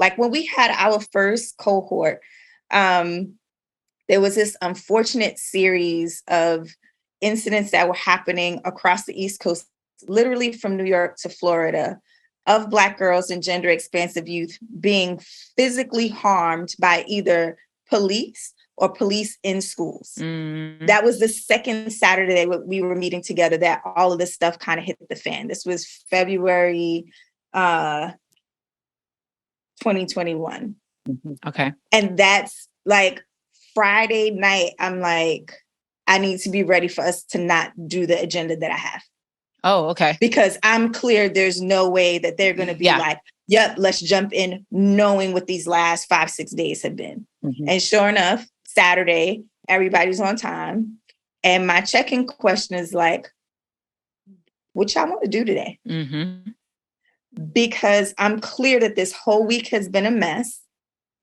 Like when we had our first cohort, there was this unfortunate series of incidents that were happening across the East Coast, literally from New York to Florida, of Black girls and gender expansive youth being physically harmed by either police or police in schools. That was the second Saturday we were meeting together that all of this stuff kind of hit the fan. This was February 2021. Okay. And that's like Friday night, I'm like, I need to be ready for us to not do the agenda that I have. Oh, okay. Because I'm clear there's no way that they're going to be like, yep, let's jump in, knowing what these last 5-6 days have been. And sure enough, Saturday, everybody's on time. And my check-in question is like, what y'all want to do today? Because I'm clear that this whole week has been a mess.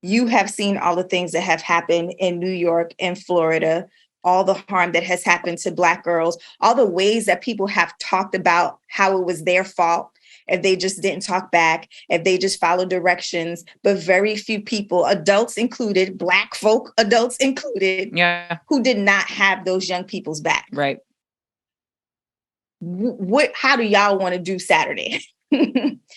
You have seen all the things that have happened in New York and Florida, all the harm that has happened to Black girls, all the ways that people have talked about how it was their fault if they just didn't talk back, if they just followed directions, but very few people, adults included, Black folk, adults included, who did not have those young people's back. Right. How do y'all want to do Saturday?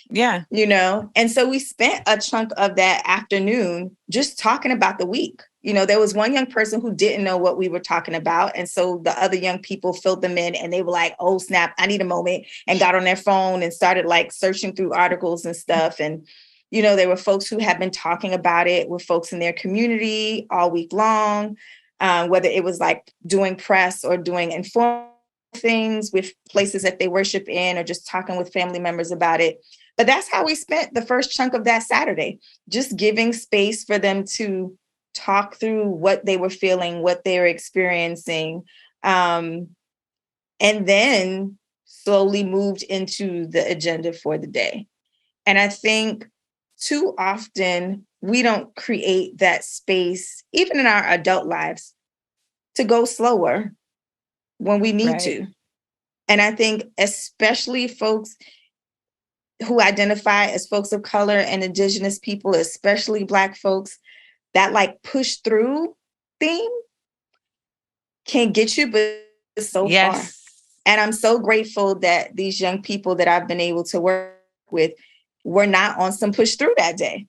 Yeah. You know, and so we spent a chunk of that afternoon just talking about the week. You know, there was one young person who didn't know what we were talking about. And so the other young people filled them in and they were like, oh, snap, I need a moment, and got on their phone and started like searching through articles and stuff. And, you know, there were folks who had been talking about it with folks in their community all week long, whether it was like doing press or doing informal things with places that they worship in, or just talking with family members about it. But that's how we spent the first chunk of that Saturday, just giving space for them to talk through what they were feeling, what they were experiencing, and then slowly moved into the agenda for the day. And I think too often we don't create that space, even in our adult lives, to go slower when we need to. And I think especially folks who identify as folks of color and Indigenous people, especially Black folks, that like push through theme can get you but so far. And I'm so grateful that these young people that I've been able to work with were not on some push through that day,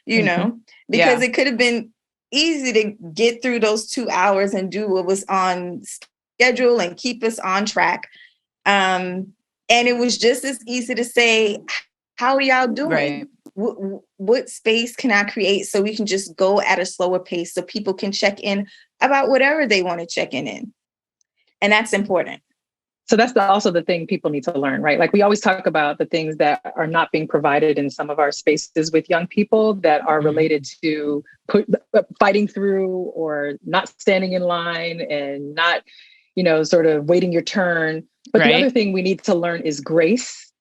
you know, because it could have been easy to get through those 2 hours and do what was on schedule and keep us on track. And it was just as easy to say, how are y'all doing? What space can I create so we can just go at a slower pace so people can check in about whatever they want to check in? And that's important. So that's also the thing people need to learn, right? Like we always talk about the things that are not being provided in some of our spaces with young people that are related to fighting through or not standing in line and not, you know, sort of waiting your turn. But the other thing we need to learn is grace.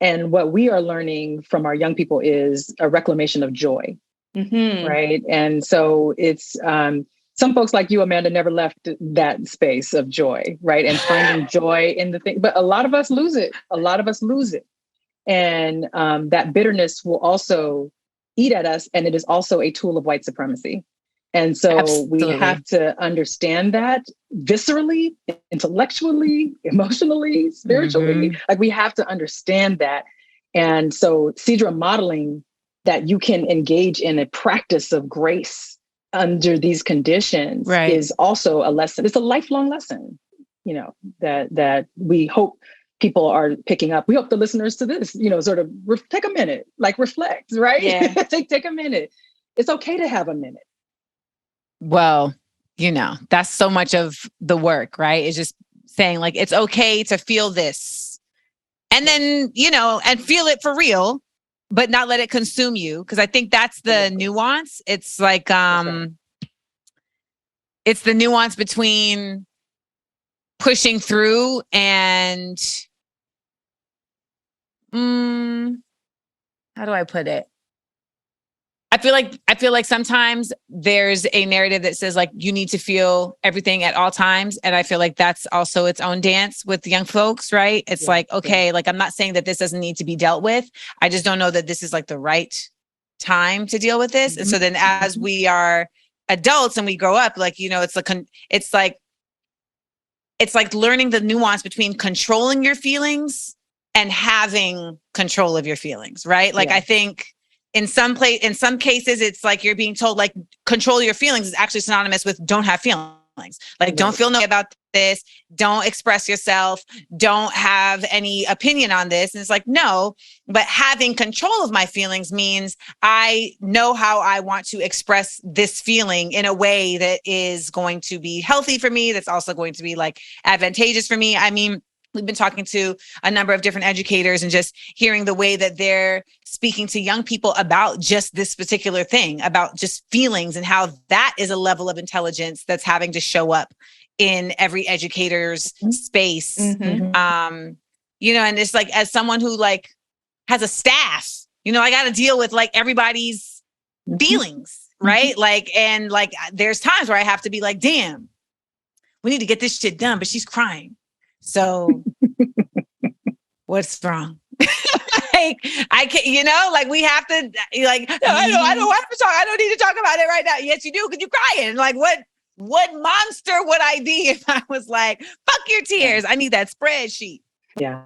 And what we are learning from our young people is a reclamation of joy, right? And so it's some folks like you, Amanda, never left that space of joy, right? And finding joy in the thing. But a lot of us lose it. And that bitterness will also eat at us. And it is also a tool of white supremacy. And so we have to understand that viscerally, intellectually, emotionally, spiritually. Like we have to understand that. And so Cidra modeling that you can engage in a practice of grace under these conditions is also a lesson. It's a lifelong lesson, you know, that we hope people are picking up. We hope the listeners to this, you know, sort of take a minute, like reflect, right? Yeah. take a minute. It's okay to have a minute. Well, you know, that's so much of the work, right? It's just saying like, it's okay to feel this. And then, you know, and feel it for real, but not let it consume you. Cause I think that's the nuance. It's like, it's the nuance between pushing through and, how do I put it? I feel like sometimes there's a narrative that says like, you need to feel everything at all times. And I feel like that's also its own dance with young folks, right? It's like, okay, like, I'm not saying that this doesn't need to be dealt with. I just don't know that this is like the right time to deal with this. And so then as we are adults and we grow up, like, you know, it's like learning the nuance between controlling your feelings and having control of your feelings, right? Like, I think in some cases, it's like you're being told, like, control your feelings is actually synonymous with don't have feelings. Like, don't feel no about this. Don't express yourself. Don't have any opinion on this. And it's like, no, but having control of my feelings means I know how I want to express this feeling in a way that is going to be healthy for me. That's also going to be like advantageous for me. I mean, we've been talking to a number of different educators and just hearing the way that they're speaking to young people about just this particular thing, about just feelings, and how that is a level of intelligence that's having to show up in every educator's space. You know, and it's like, as someone who like has a staff, you know, I got to deal with like everybody's feelings, right? Like, and like, there's times where I have to be like, damn, we need to get this shit done, but she's crying. So what's wrong? Like, I can't, you know, like, we have to, like, no, I don't have to talk. I don't need to talk about it right now. Yes, you do, because you're crying. Like, what monster would I be if I was like, fuck your tears? I need that spreadsheet. Yeah.